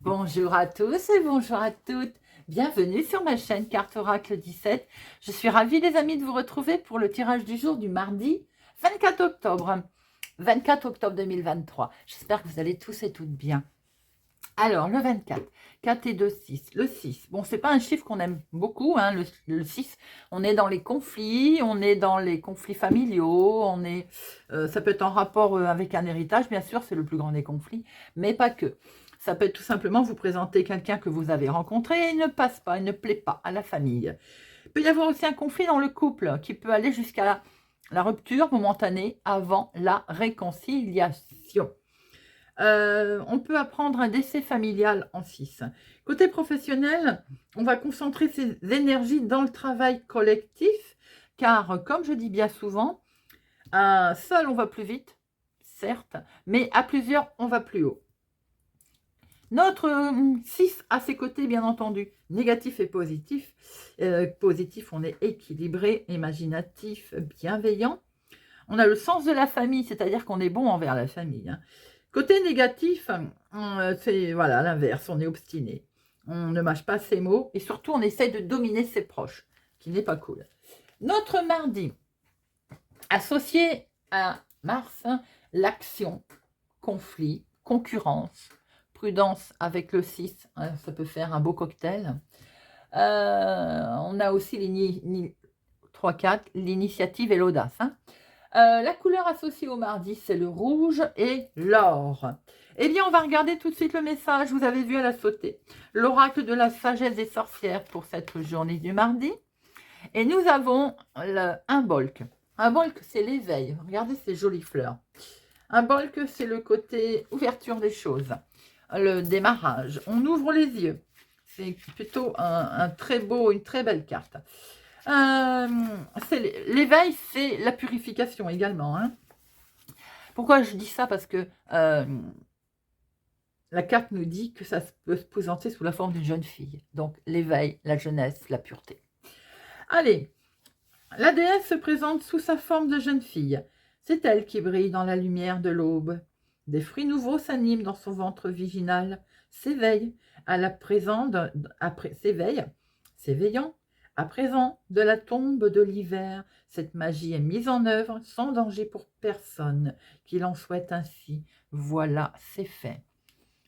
Bonjour à tous et bonjour à toutes. Bienvenue sur ma chaîne Carte Oracle 17. Je suis ravie les amis de vous retrouver pour le tirage du jour du mardi 24 octobre. 24 octobre 2023. J'espère que vous allez tous et toutes bien. Alors, le 24, 4 et 2, 6. Le 6, bon, c'est pas un chiffre qu'on aime beaucoup, hein, le 6. On est dans les conflits, familiaux, ça peut être en rapport avec un héritage, bien sûr, c'est le plus grand des conflits, mais pas que. Ça peut être tout simplement vous présenter quelqu'un que vous avez rencontré et il ne passe pas, il ne plaît pas à la famille. Il peut y avoir aussi un conflit dans le couple qui peut aller jusqu'à la rupture momentanée avant la réconciliation. On peut apprendre un décès familial en 6. Côté professionnel, on va concentrer ses énergies dans le travail collectif, car comme je dis bien souvent, seul on va plus vite, certes, mais à plusieurs on va plus haut. Notre 6 à ses côtés, bien entendu, négatif et positif. Positif, on est équilibré, imaginatif, bienveillant. On a le sens de la famille, c'est-à-dire qu'on est bon envers la famille. Hein. Côté négatif, c'est voilà l'inverse, on est obstiné. On ne mâche pas ses mots et surtout on essaye de dominer ses proches, qui n'est pas cool. Notre mardi, associé à Mars, l'action, conflit, concurrence, prudence avec le 6, hein, ça peut faire un beau cocktail. On a aussi 3-4, l'initiative et l'audace. Hein. La couleur associée au mardi, c'est le rouge et l'or. Eh bien, on va regarder tout de suite le message. Vous avez vu à la sauter. L'oracle de la sagesse des sorcières pour cette journée du mardi. Et nous avons un bolk. Un bolk, c'est l'éveil. Regardez ces jolies fleurs. Un bolk, c'est le côté ouverture des choses. Le démarrage. On ouvre les yeux. C'est plutôt une très belle carte. L'éveil, c'est la purification également. Hein. Pourquoi je dis ça? Parce que la carte nous dit que ça peut se présenter sous la forme d'une jeune fille. Donc, l'éveil, la jeunesse, la pureté. Allez, la déesse se présente sous sa forme de jeune fille. C'est elle qui brille dans la lumière de l'aube. Des fruits nouveaux s'animent dans son ventre virginal, s'éveillant à présent de la tombe de l'hiver. Cette magie est mise en œuvre sans danger pour personne, qu'il en souhaite ainsi. Voilà, c'est fait.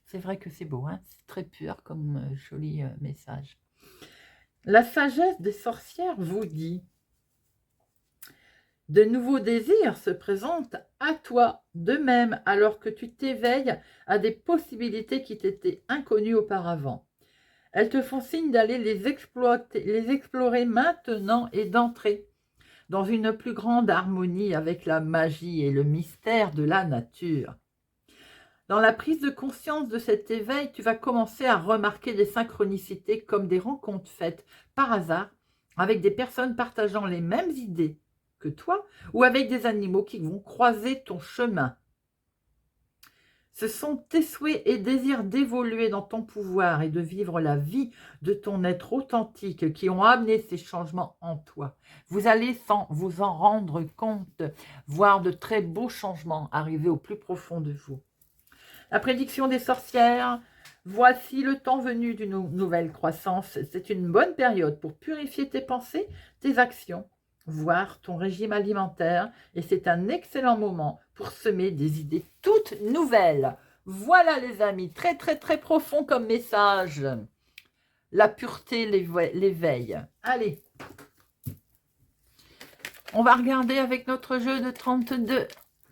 C'est vrai que c'est beau, hein, c'est très pur comme joli message. La sagesse des sorcières vous dit: de nouveaux désirs se présentent à toi de même alors que tu t'éveilles à des possibilités qui t'étaient inconnues auparavant. Elles te font signe d'aller les explorer maintenant et d'entrer dans une plus grande harmonie avec la magie et le mystère de la nature. Dans la prise de conscience de cet éveil, tu vas commencer à remarquer des synchronicités comme des rencontres faites par hasard avec des personnes partageant les mêmes idées que toi ou avec des animaux qui vont croiser ton chemin. Ce sont tes souhaits et désirs d'évoluer dans ton pouvoir et de vivre la vie de ton être authentique qui ont amené ces changements en toi. Vous allez, sans vous en rendre compte, voir de très beaux changements arriver au plus profond de vous. La prédiction des sorcières, voici le temps venu d'une nouvelle croissance. C'est une bonne période pour purifier tes pensées, tes actions, voir ton régime alimentaire, et c'est un excellent moment pour semer des idées toutes nouvelles. Voilà les amis, très profond comme message. La pureté, l'éveil. Allez, on va regarder avec notre jeu de 32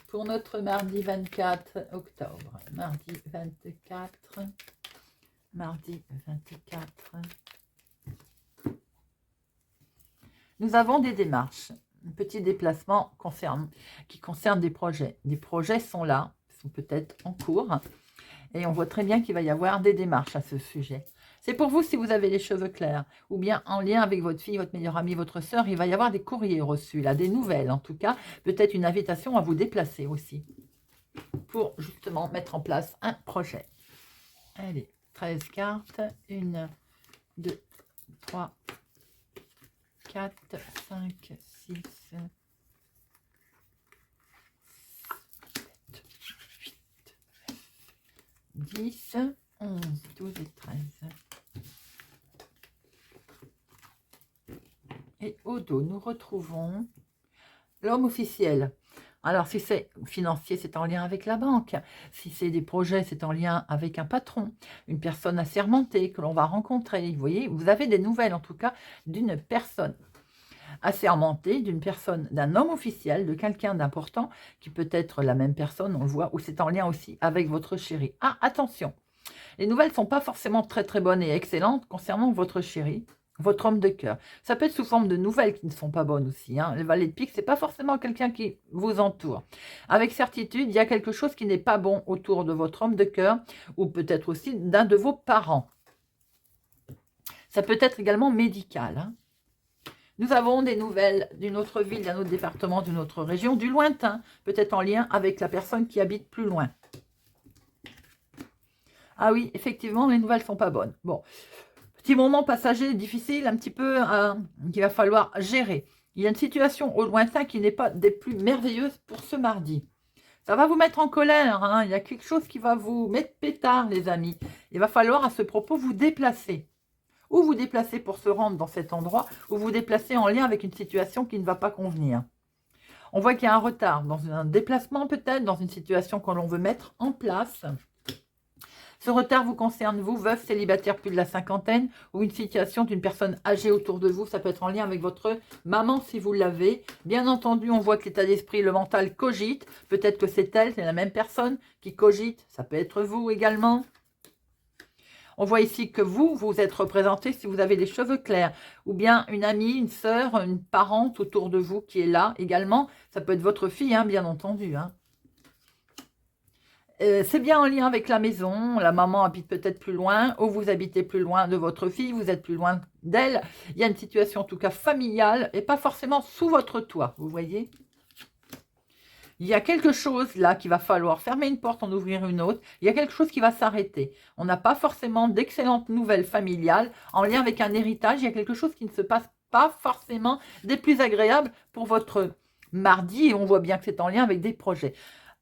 pour notre mardi 24 octobre. Mardi 24. Nous avons des démarches, un petit déplacement qui concerne des projets. Des projets sont là, sont peut-être en cours, et on voit très bien qu'il va y avoir des démarches à ce sujet. C'est pour vous si vous avez les cheveux clairs, ou bien en lien avec votre fille, votre meilleure amie, votre sœur, il va y avoir des courriers reçus, là, des nouvelles en tout cas, peut-être une invitation à vous déplacer aussi, pour justement mettre en place un projet. Allez, 13 cartes, 1, 2, 3, 4, 5, 6, 7, 8, 10, 11, 12 et 13. Et au dos, nous retrouvons l'homme officiel. Alors, si c'est financier, c'est en lien avec la banque. Si c'est des projets, c'est en lien avec un patron, une personne assermentée que l'on va rencontrer. Vous voyez, vous avez des nouvelles, en tout cas, d'une personne assermentée, d'une personne, d'un homme officiel, de quelqu'un d'important, qui peut être la même personne, on le voit, ou c'est en lien aussi avec votre chéri. Ah, attention, les nouvelles ne sont pas forcément très très bonnes et excellentes concernant votre chéri, votre homme de cœur. Ça peut être sous forme de nouvelles qui ne sont pas bonnes aussi. Hein. Le valet de pique, ce n'est pas forcément quelqu'un qui vous entoure. Avec certitude, il y a quelque chose qui n'est pas bon autour de votre homme de cœur ou peut-être aussi d'un de vos parents. Ça peut être également médical. Hein. Nous avons des nouvelles d'une autre ville, d'un autre département, d'une autre région, du lointain, peut-être en lien avec la personne qui habite plus loin. Ah oui, effectivement, les nouvelles ne sont pas bonnes. Bon, petit moment passager difficile, un petit peu, qu'il va falloir gérer. Il y a une situation au lointain qui n'est pas des plus merveilleuses pour ce mardi. Ça va vous mettre en colère, hein. Il y a quelque chose qui va vous mettre pétard, les amis. Il va falloir à ce propos vous déplacer. Ou vous déplacer pour se rendre dans cet endroit, ou vous déplacer en lien avec une situation qui ne va pas convenir. On voit qu'il y a un retard dans un déplacement peut-être, dans une situation que l'on veut mettre en place. Ce retard vous concerne, vous, veuf, célibataire plus de la cinquantaine, ou une situation d'une personne âgée autour de vous. Ça peut être en lien avec votre maman si vous l'avez. Bien entendu, on voit que l'état d'esprit, le mental cogite. Peut-être que c'est elle, c'est la même personne qui cogite. Ça peut être vous également. On voit ici que vous êtes représenté si vous avez des cheveux clairs, ou bien une amie, une sœur, une parente autour de vous qui est là également. Ça peut être votre fille, hein, bien entendu, hein. C'est bien en lien avec la maison, la maman habite peut-être plus loin, ou vous habitez plus loin de votre fille, vous êtes plus loin d'elle. Il y a une situation en tout cas familiale, et pas forcément sous votre toit, vous voyez. Il y a quelque chose là qu'il va falloir fermer une porte, en ouvrir une autre. Il y a quelque chose qui va s'arrêter. On n'a pas forcément d'excellentes nouvelles familiales en lien avec un héritage. Il y a quelque chose qui ne se passe pas forcément des plus agréables pour votre mardi, et on voit bien que c'est en lien avec des projets.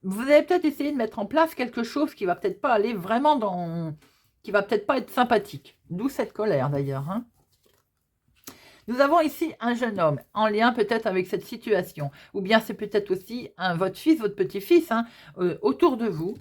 Vous allez peut-être essayer de mettre en place quelque chose qui va peut-être pas aller vraiment dans... qui va peut-être pas être sympathique. D'où cette colère d'ailleurs. Hein. Nous avons ici un jeune homme en lien peut-être avec cette situation. Ou bien c'est peut-être aussi votre fils, votre petit-fils hein, autour de vous,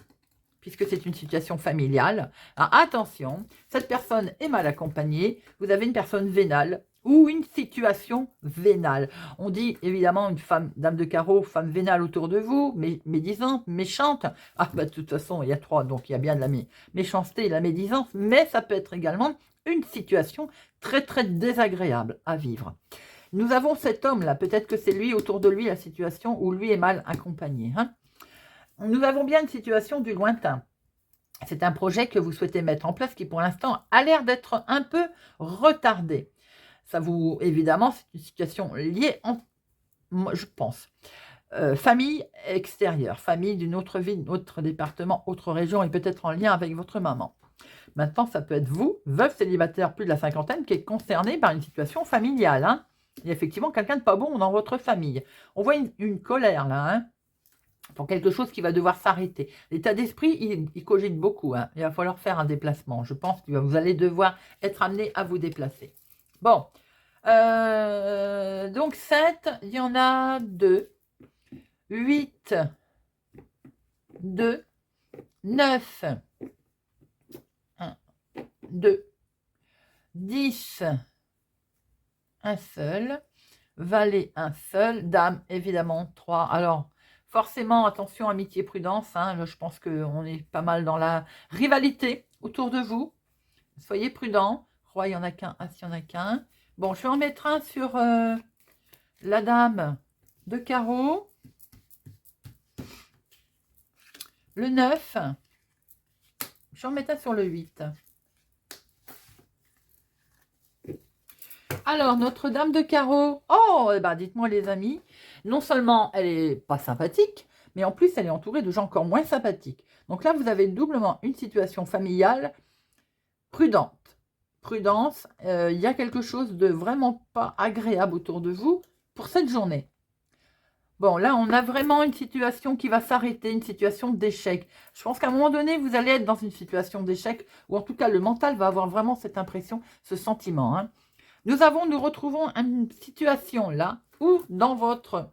puisque c'est une situation familiale. Alors, attention, cette personne est mal accompagnée. Vous avez une personne vénale ou une situation vénale. On dit évidemment une femme, dame de carreau, femme vénale autour de vous, médisante, méchante. Ah bah de toute façon, il y a trois, donc il y a bien de la méchanceté et la médisance, mais ça peut être également une situation très très désagréable à vivre. Nous avons cet homme-là, peut-être que c'est lui, autour de lui, la situation où lui est mal accompagné. Hein. Nous avons bien une situation du lointain. C'est un projet que vous souhaitez mettre en place qui pour l'instant a l'air d'être un peu retardé. Ça vous, évidemment, c'est une situation liée, je pense, famille extérieure, famille d'une autre ville, autre département, autre région et peut-être en lien avec votre maman. Maintenant, ça peut être vous, veuve célibataire plus de la cinquantaine, qui est concerné par une situation familiale. Hein. Il y a effectivement quelqu'un de pas bon dans votre famille. On voit une colère là, hein, pour quelque chose qui va devoir s'arrêter. L'état d'esprit, il cogite beaucoup. Hein. Il va falloir faire un déplacement. Je pense que vous allez devoir être amené à vous déplacer. Bon, donc 7, il y en a 2, 8, 2, 9, 1, 2, 10, un seul, valet, un seul, dame, évidemment, 3. Alors, forcément, attention, amitié, prudence, hein, je pense qu'on est pas mal dans la rivalité autour de vous. Soyez prudents. Roi, il n'y en a qu'un, as, il n'y en a qu'un. Bon, je vais en mettre un sur la dame de carreau. Le 9. Je vais en mettre un sur le 8. Alors, notre dame de carreau. Oh, eh ben, dites-moi les amis. Non seulement elle n'est pas sympathique, mais en plus, elle est entourée de gens encore moins sympathiques. Donc là, vous avez doublement une situation familiale prudente. Prudence, il y a quelque chose de vraiment pas agréable autour de vous pour cette journée. Bon, là, on a vraiment une situation qui va s'arrêter, une situation d'échec. Je pense qu'à un moment donné, vous allez être dans une situation d'échec, ou en tout cas, le mental va avoir vraiment cette impression, ce sentiment. Hein. Nous retrouvons une situation là, où dans votre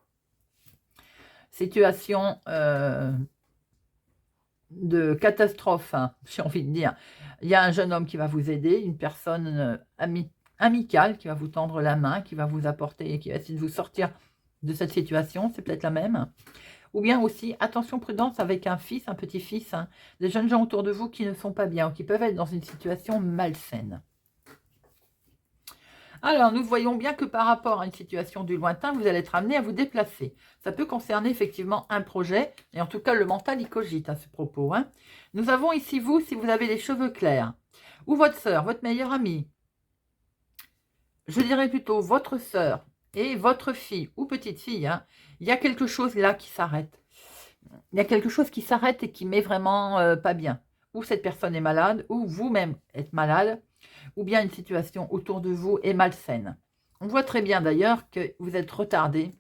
situation de catastrophe, hein, j'ai envie de dire, il y a un jeune homme qui va vous aider, une personne amicale qui va vous tendre la main, qui va vous apporter, qui va essayer de vous sortir de cette situation, c'est peut-être la même. Ou bien aussi, attention, prudence avec un fils, un petit-fils, hein, des jeunes gens autour de vous qui ne sont pas bien, ou qui peuvent être dans une situation malsaine. Alors, nous voyons bien que par rapport à une situation du lointain, vous allez être amené à vous déplacer. Ça peut concerner effectivement un projet, et en tout cas, le mental y cogite à ce propos. Hein. Nous avons ici vous, si vous avez les cheveux clairs, ou votre sœur, votre meilleure amie, je dirais plutôt votre sœur et votre fille ou petite fille, hein, il y a quelque chose là qui s'arrête. Il y a quelque chose qui s'arrête et qui met vraiment pas bien. Ou cette personne est malade, ou vous-même êtes malade, ou bien une situation autour de vous est malsaine. On voit très bien d'ailleurs que vous êtes retardé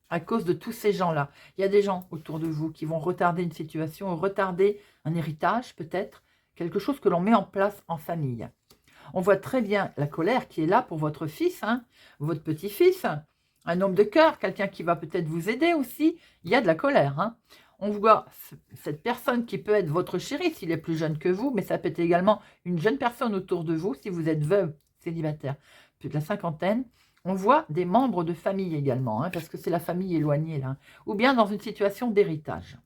à cause de tous ces gens-là. Il y a des gens autour de vous qui vont retarder une situation, retarder un héritage peut-être, quelque chose que l'on met en place en famille. On voit très bien la colère qui est là pour votre fils, hein, votre petit-fils, un homme de cœur, quelqu'un qui va peut-être vous aider aussi. Il y a de la colère. Hein. On voit cette personne qui peut être votre chéri s'il est plus jeune que vous, mais ça peut être également une jeune personne autour de vous si vous êtes veuve, célibataire, plus de la cinquantaine. On voit des membres de famille également, hein, parce que c'est la famille éloignée là, ou bien dans une situation d'héritage.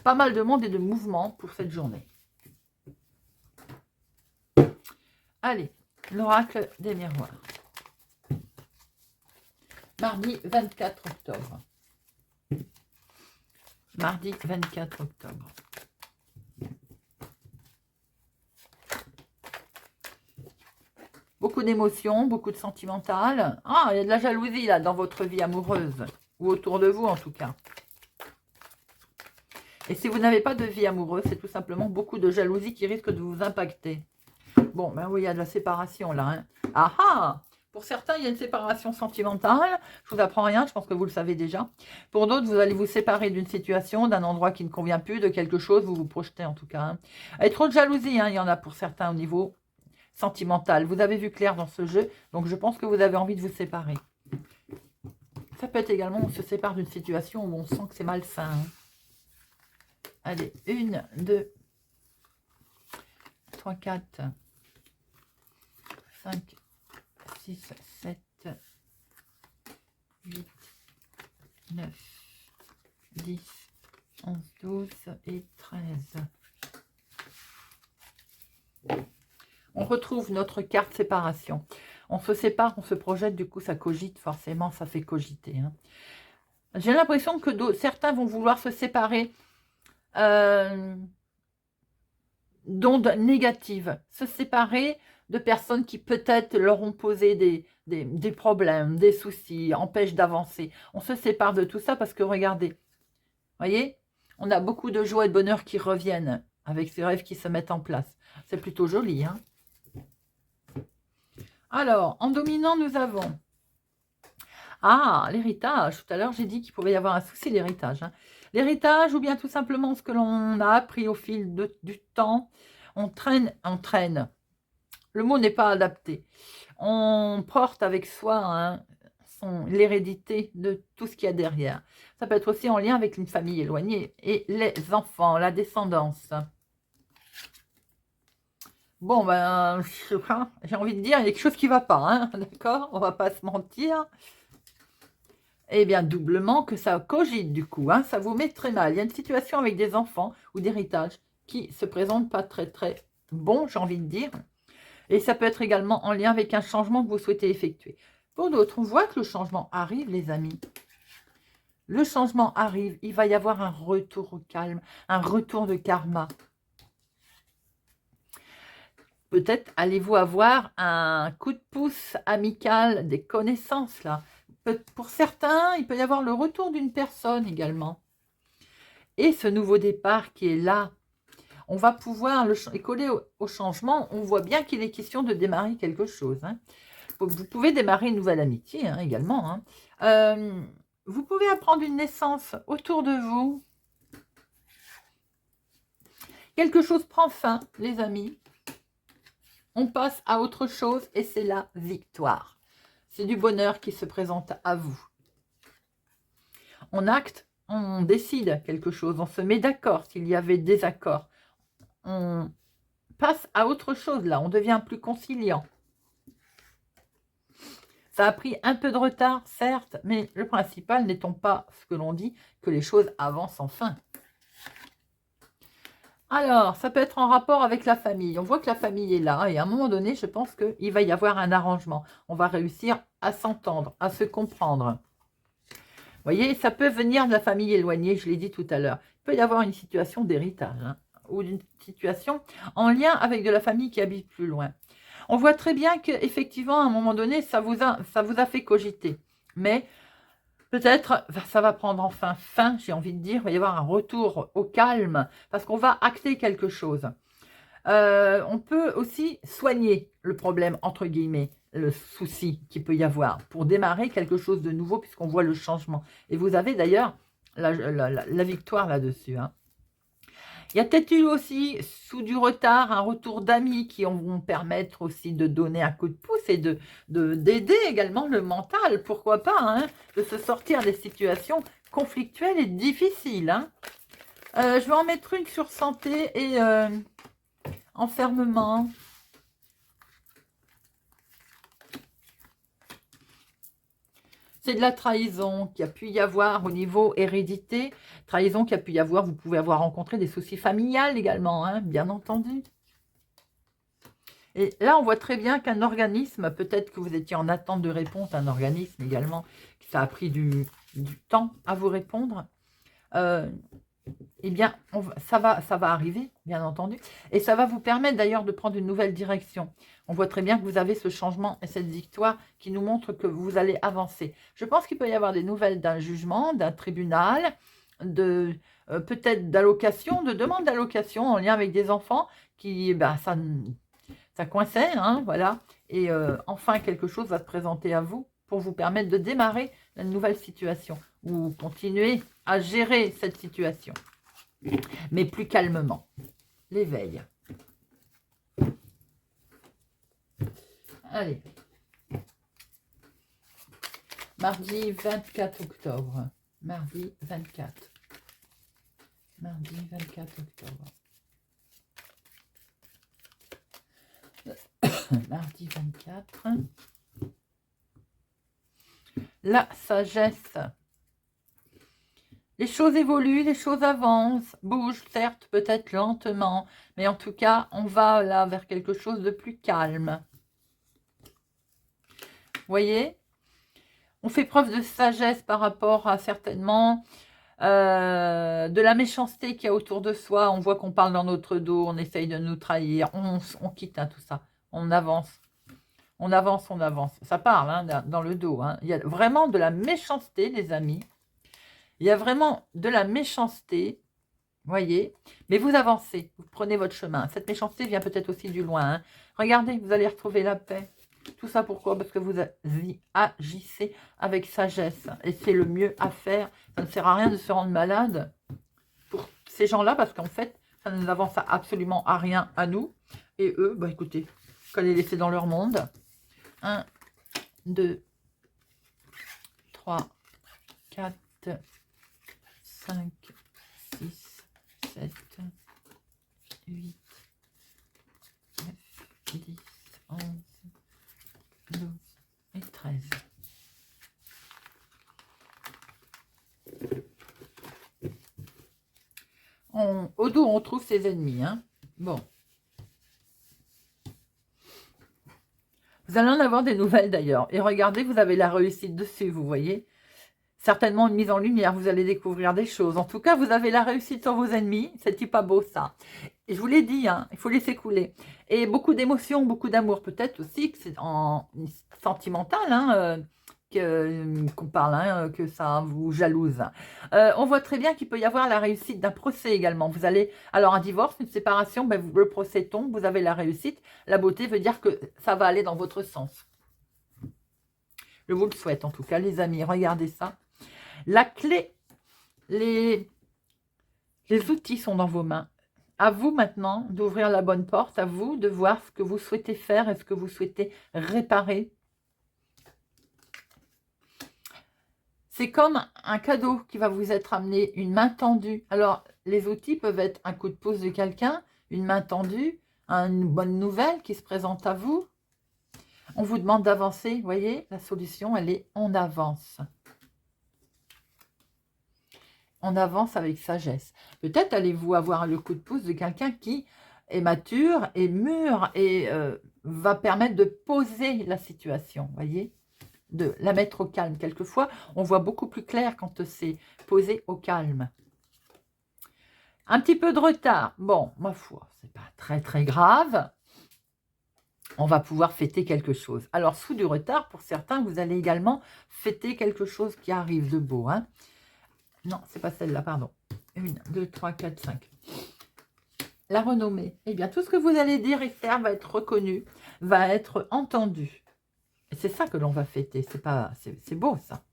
Pas mal de monde et de mouvement pour cette journée. Allez, l'oracle des miroirs. Mardi 24 octobre. Mardi 24 octobre. Beaucoup d'émotions, beaucoup de sentimental. Ah, il y a de la jalousie là dans votre vie amoureuse. Ou autour de vous en tout cas. Et si vous n'avez pas de vie amoureuse, c'est tout simplement beaucoup de jalousie qui risque de vous impacter. Bon, ben oui, il y a de la séparation là. Hein. Ah ah! Pour certains, il y a une séparation sentimentale. Je vous apprends rien, je pense que vous le savez déjà. Pour d'autres, vous allez vous séparer d'une situation, d'un endroit qui ne convient plus, de quelque chose, vous vous projetez en tout cas. Hein. Et trop de jalousie, hein, il y en a pour certains au niveau sentimental. Vous avez vu clair dans ce jeu, donc je pense que vous avez envie de vous séparer. Ça peut être également, on se sépare d'une situation où on sent que c'est malsain. Hein. Allez, 1, 2, 3, 4, 5, 6, 7, 8, 9, 10, 11, 12 et 13. On retrouve notre carte séparation. On se sépare, on se projette, du coup ça cogite, forcément ça fait cogiter. Hein. J'ai l'impression que certains vont vouloir se séparer d'ondes négatives, se séparer de personnes qui peut-être leur ont posé des problèmes, des soucis, empêchent d'avancer. On se sépare de tout ça parce que regardez, voyez, on a beaucoup de joie et de bonheur qui reviennent avec ces rêves qui se mettent en place. C'est plutôt joli, hein. Alors, en dominant, nous avons... Ah, l'héritage. Tout à l'heure, j'ai dit qu'il pouvait y avoir un souci d'héritage. Hein. L'héritage, ou bien tout simplement ce que l'on a appris au fil du temps. On traîne. Le mot n'est pas adapté. On porte avec soi hein, l'hérédité de tout ce qu'il y a derrière. Ça peut être aussi en lien avec une famille éloignée et les enfants, la descendance. Bon, ben, j'ai envie de dire, il y a quelque chose qui ne va pas, hein, d'accord? On ne va pas se mentir. Eh bien, doublement que ça cogite du coup, hein, ça vous met très mal. Il y a une situation avec des enfants ou d'héritage qui se présente pas très très bon, j'ai envie de dire. Et ça peut être également en lien avec un changement que vous souhaitez effectuer. Pour d'autres, on voit que le changement arrive, les amis. Le changement arrive, il va y avoir un retour au calme, un retour de karma. Peut-être allez-vous avoir un coup de pouce amical, des connaissances là. Pour certains, il peut y avoir le retour d'une personne également. Et ce nouveau départ qui est là, on va pouvoir le coller au changement. On voit bien qu'il est question de démarrer quelque chose. Hein. Vous pouvez démarrer une nouvelle amitié hein, également. Hein. vous pouvez apprendre une naissance autour de vous. Quelque chose prend fin, les amis. On passe à autre chose et c'est la victoire. C'est du bonheur qui se présente à vous. On acte, on décide quelque chose, on se met d'accord s'il y avait des accords. On passe à autre chose là, on devient plus conciliant. Ça a pris un peu de retard, certes, mais le principal n'étant pas ce que l'on dit, que les choses avancent enfin. Alors, ça peut être en rapport avec la famille. On voit que la famille est là et à un moment donné, je pense qu'il va y avoir un arrangement. On va réussir à s'entendre, à se comprendre. Vous voyez, ça peut venir de la famille éloignée, je l'ai dit tout à l'heure. Il peut y avoir une situation d'héritage ou une situation en lien avec de la famille qui habite plus loin. On voit très bien qu'effectivement, à un moment donné, ça vous a fait cogiter. Mais peut-être, ça va prendre enfin fin, j'ai envie de dire. Il va y avoir un retour au calme parce qu'on va acter quelque chose. On peut aussi soigner le problème, entre guillemets, le souci qu'il peut y avoir pour démarrer quelque chose de nouveau puisqu'on voit le changement. Et vous avez d'ailleurs la victoire là-dessus. Il y a peut-être eu aussi, sous du retard, un retour d'amis qui vont permettre aussi de donner un coup de pouce et d'aider également le mental, pourquoi pas, de se sortir des situations conflictuelles et difficiles. Je vais en mettre une sur santé et enfermement. C'est de la trahison qu'il y a pu y avoir au niveau hérédité. Trahison qu'il y a pu y avoir, vous pouvez avoir rencontré des soucis familiales également, bien entendu. Et là, on voit très bien qu'un organisme, peut-être que vous étiez en attente de réponse, un organisme également, ça a pris du temps à vous répondre. Eh bien, ça va arriver, bien entendu. Et ça va vous permettre d'ailleurs de prendre une nouvelle direction. On voit très bien que vous avez ce changement et cette victoire qui nous montre que vous allez avancer. Je pense qu'il peut y avoir des nouvelles d'un jugement, d'un tribunal, peut-être d'allocation, de demande d'allocation en lien avec des enfants qui, ça coinçait, voilà. Et enfin, quelque chose va se présenter à vous pour vous permettre de démarrer une nouvelle situation ou continuer à gérer cette situation, mais plus calmement. L'éveil. Allez. Mardi 24 octobre. Mardi 24. Mardi 24 octobre. Mardi 24. La sagesse. Les choses évoluent, les choses avancent, bougent, certes, peut-être lentement, mais en tout cas, on va là vers quelque chose de plus calme. Vous voyez? On fait preuve de sagesse par rapport à certainement de la méchanceté qu'il y a autour de soi. On voit qu'on parle dans notre dos, on essaye de nous trahir, on quitte tout ça, on avance. On avance, on avance. Ça parle dans le dos. Il y a vraiment de la méchanceté, les amis. Il y a vraiment de la méchanceté, voyez. Mais vous avancez, vous prenez votre chemin. Cette méchanceté vient peut-être aussi du loin. Regardez, vous allez retrouver la paix. Tout ça pourquoi? Parce que vous agissez avec sagesse. Et c'est le mieux à faire. Ça ne sert à rien de se rendre malade pour ces gens-là, parce qu'en fait, ça ne nous avance absolument à rien à nous. Et eux, écoutez, qu'à les laisser dans leur monde. 1, 2, 3, 4, 5, 6, 7, 8, 9, 10, 11, 12 et 13. Au dos, on trouve ses ennemis. Bon. Vous allez en avoir des nouvelles d'ailleurs. Et regardez, vous avez la réussite dessus, vous voyez. Certainement une mise en lumière, vous allez découvrir des choses. En tout cas, vous avez la réussite sur vos ennemis. C'est-il pas beau ça? Et je vous l'ai dit, il faut laisser couler. Et beaucoup d'émotions, beaucoup d'amour. Peut-être aussi que c'est en sentimental qu'on parle, que ça vous jalouse. On voit très bien qu'il peut y avoir la réussite d'un procès également. Vous allez, alors un divorce, une séparation, le procès tombe, vous avez la réussite. La beauté veut dire que ça va aller dans votre sens. Je vous le souhaite en tout cas, les amis, regardez ça. La clé, les outils sont dans vos mains. À vous maintenant d'ouvrir la bonne porte, à vous de voir ce que vous souhaitez faire et ce que vous souhaitez réparer. C'est comme un cadeau qui va vous être amené, une main tendue. Alors, les outils peuvent être un coup de pouce de quelqu'un, une main tendue, une bonne nouvelle qui se présente à vous. On vous demande d'avancer, vous voyez, la solution, elle est on avance. On avance avec sagesse. Peut-être allez-vous avoir le coup de pouce de quelqu'un qui est mature, est mûr et va permettre de poser la situation, vous voyez, de la mettre au calme. Quelquefois, on voit beaucoup plus clair quand c'est posé au calme. Un petit peu de retard. Bon, ma foi, c'est pas très très grave. On va pouvoir fêter quelque chose. Alors, sous du retard, pour certains, vous allez également fêter quelque chose qui arrive de beau, hein. Non, c'est pas celle-là, pardon. 1, 2, 3, 4, 5. La renommée. Eh bien, tout ce que vous allez dire et faire va être reconnu, va être entendu. Et c'est ça que l'on va fêter. C'est beau, ça.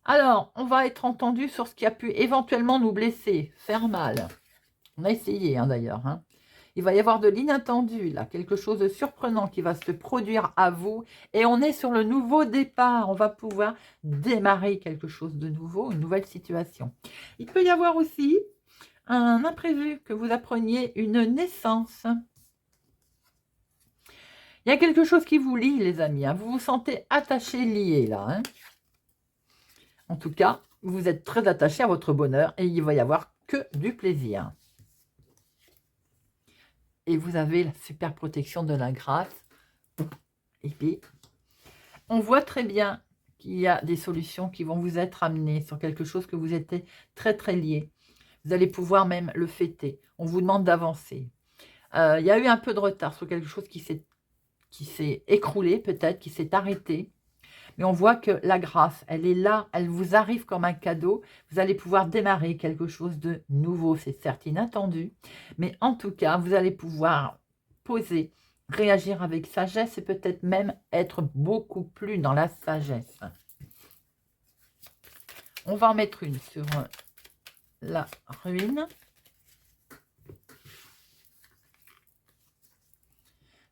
Alors, on va être entendu sur ce qui a pu éventuellement nous blesser, faire mal. On a essayé, hein, d'ailleurs. Hein. Il va y avoir de l'inattendu, là, quelque chose de surprenant qui va se produire à vous. Et on est sur le nouveau départ. On va pouvoir démarrer quelque chose de nouveau, une nouvelle situation. Il peut y avoir aussi un imprévu, que vous appreniez une naissance. Il y a quelque chose qui vous lie, les amis. Hein. Vous vous sentez attaché, lié, là. Hein. En tout cas, vous êtes très attaché à votre bonheur et il va y avoir que du plaisir. Et vous avez la super protection de la grâce. Et puis, on voit très bien qu'il y a des solutions qui vont vous être amenées sur quelque chose que vous êtes très très lié. Vous allez pouvoir même le fêter. On vous demande d'avancer. Il y a eu un peu de retard sur quelque chose qui s'est écroulé peut-être, qui s'est arrêté. Mais on voit que la grâce, elle est là, elle vous arrive comme un cadeau. Vous allez pouvoir démarrer quelque chose de nouveau. C'est certes inattendu, mais en tout cas, vous allez pouvoir poser, réagir avec sagesse et peut-être même être beaucoup plus dans la sagesse. On va en mettre une sur la ruine.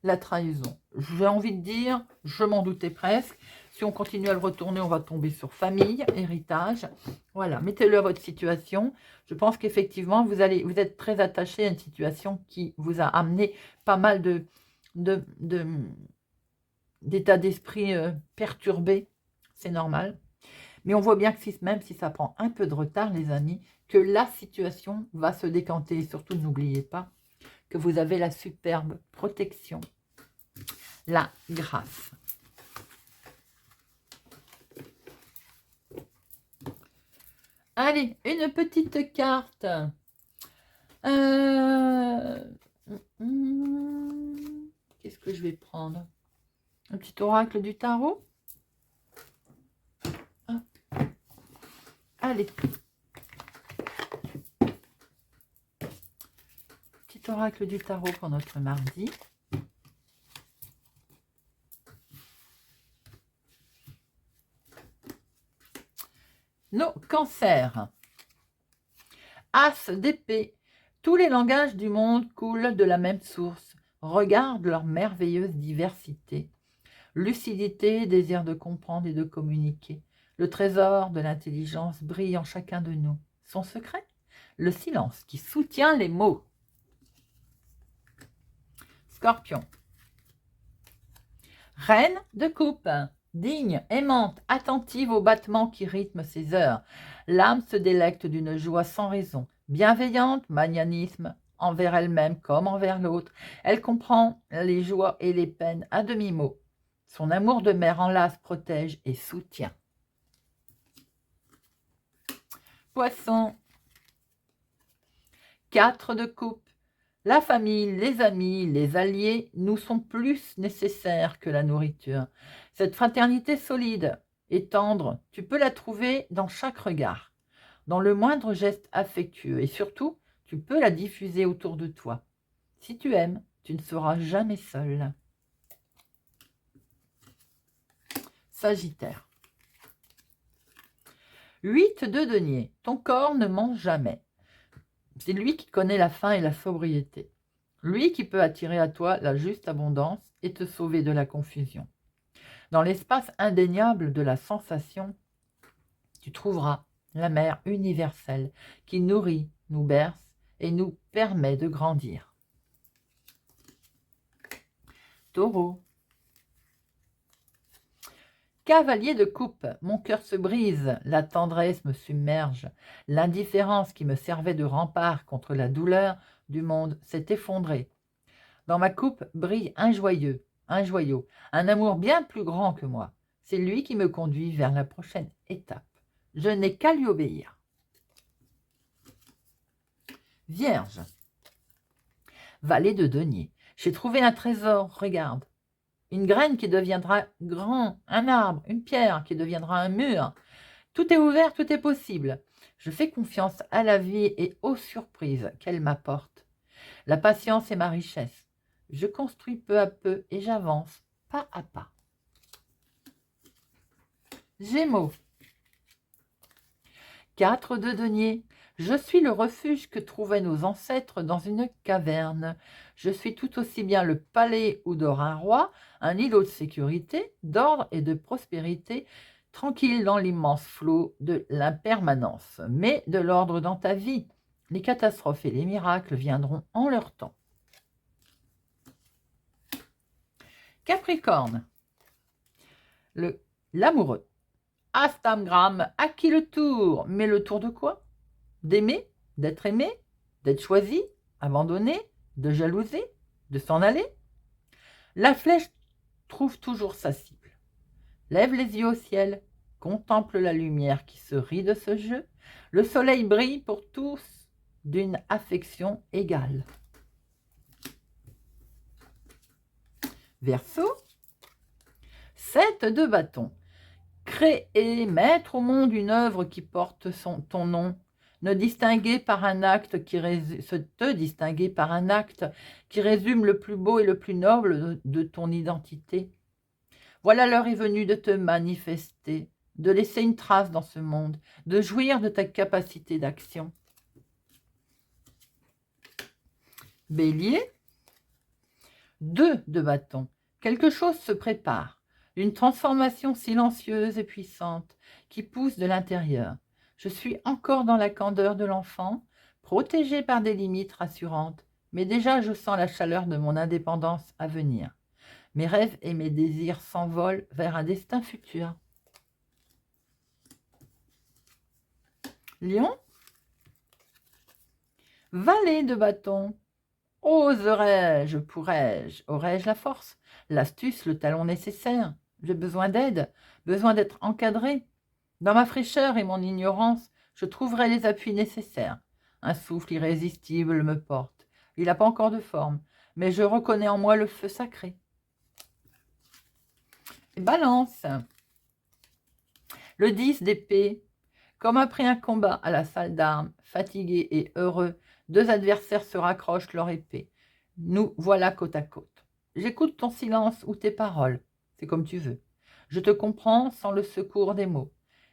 La trahison. J'ai envie de dire, je m'en doutais presque. Si on continue à le retourner, on va tomber sur famille, héritage. Voilà, mettez-le à votre situation. Je pense qu'effectivement, vous êtes très attaché à une situation qui vous a amené pas mal d'état d'esprit perturbé. C'est normal. Mais on voit bien que même si ça prend un peu de retard, les amis, que la situation va se décanter. Et surtout, n'oubliez pas que vous avez la superbe protection, la grâce. Allez, une petite carte. Qu'est-ce que je vais prendre? Un petit oracle du tarot. Ah. Allez. Petit oracle du tarot pour notre mardi. Nos cancers. As d'épée. Tous les langages du monde coulent de la même source. Regarde leur merveilleuse diversité. Lucidité, désir de comprendre et de communiquer. Le trésor de l'intelligence brille en chacun de nous. Son secret? Le silence qui soutient les mots. Scorpion. Reine de coupe. Digne, aimante, attentive aux battements qui rythment ses heures. L'âme se délecte d'une joie sans raison. Bienveillante, magnanisme, envers elle-même comme envers l'autre. Elle comprend les joies et les peines à demi-mot. Son amour de mère enlace, protège et soutient. Poisson. 4 de coupe. La famille, les amis, les alliés nous sont plus nécessaires que la nourriture. Cette fraternité solide et tendre, tu peux la trouver dans chaque regard, dans le moindre geste affectueux et surtout, tu peux la diffuser autour de toi. Si tu aimes, tu ne seras jamais seul. Sagittaire. 8 de denier. Ton corps ne ment jamais. C'est lui qui connaît la faim et la sobriété. Lui qui peut attirer à toi la juste abondance et te sauver de la confusion. Dans l'espace indéniable de la sensation, tu trouveras la mère universelle qui nourrit, nous berce et nous permet de grandir. Taureau. Cavalier de coupe, mon cœur se brise, la tendresse me submerge, l'indifférence qui me servait de rempart contre la douleur du monde s'est effondrée. Dans ma coupe brille un joyau, un amour bien plus grand que moi. C'est lui qui me conduit vers la prochaine étape. Je n'ai qu'à lui obéir. Vierge. Valet de denier. J'ai trouvé un trésor, regarde. Une graine qui deviendra grand, un arbre, une pierre qui deviendra un mur. Tout est ouvert, tout est possible. Je fais confiance à la vie et aux surprises qu'elle m'apporte. La patience est ma richesse. Je construis peu à peu et j'avance pas à pas. Gémeaux. 4 de denier. Je suis le refuge que trouvaient nos ancêtres dans une caverne. Je suis tout aussi bien le palais où dort un roi, un îlot de sécurité, d'ordre et de prospérité, tranquille dans l'immense flot de l'impermanence. Mais de l'ordre dans ta vie. Les catastrophes et les miracles viendront en leur temps. Capricorne. L'amoureux. Astamgram, à qui le tour? Mais le tour de quoi? D'aimer, d'être aimé, d'être choisi, abandonné, de jalouser, de s'en aller? La flèche trouve toujours sa cible. Lève les yeux au ciel, contemple la lumière qui se rit de ce jeu. Le soleil brille pour tous d'une affection égale. Verseau. 7 de bâton. Créer, mettre au monde une œuvre qui porte ton nom. Se distinguer par un acte qui résume le plus beau et le plus noble de ton identité. Voilà l'heure est venue de te manifester, de laisser une trace dans ce monde, de jouir de ta capacité d'action. Bélier. 2 de bâton. Quelque chose se prépare, une transformation silencieuse et puissante qui pousse de l'intérieur. Je suis encore dans la candeur de l'enfant, protégée par des limites rassurantes, mais déjà je sens la chaleur de mon indépendance à venir. Mes rêves et mes désirs s'envolent vers un destin futur. Lion. Valet de bâton. Oserais-je, pourrais-je, aurais-je la force, l'astuce, le talent nécessaire? J'ai besoin d'aide, besoin d'être encadré. Dans ma fraîcheur et mon ignorance, je trouverai les appuis nécessaires. Un souffle irrésistible me porte. Il n'a pas encore de forme, mais je reconnais en moi le feu sacré. Balance. Le 10 d'épée. Comme après un combat à la salle d'armes, fatigué et heureux, 2 adversaires se raccrochent leur épée. Nous voilà côte à côte. J'écoute ton silence ou tes paroles, c'est comme tu veux. Je te comprends sans le secours des mots.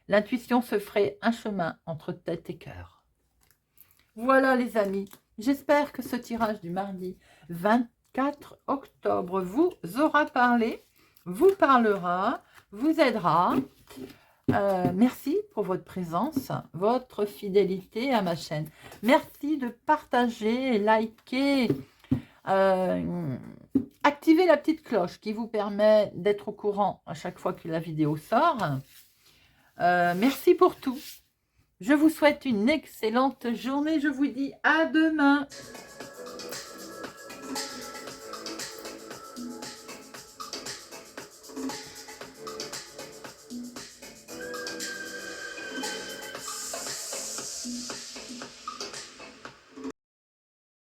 L'intuition se ferait un chemin entre tête et cœur. Voilà les amis, j'espère que ce tirage du mardi 24 octobre vous aura parlé, vous parlera, vous aidera. Merci pour votre présence, votre fidélité à ma chaîne. Merci de partager, liker, activer la petite cloche qui vous permet d'être au courant à chaque fois que la vidéo sort. Merci pour tout. Je vous souhaite une excellente journée. Je vous dis à demain.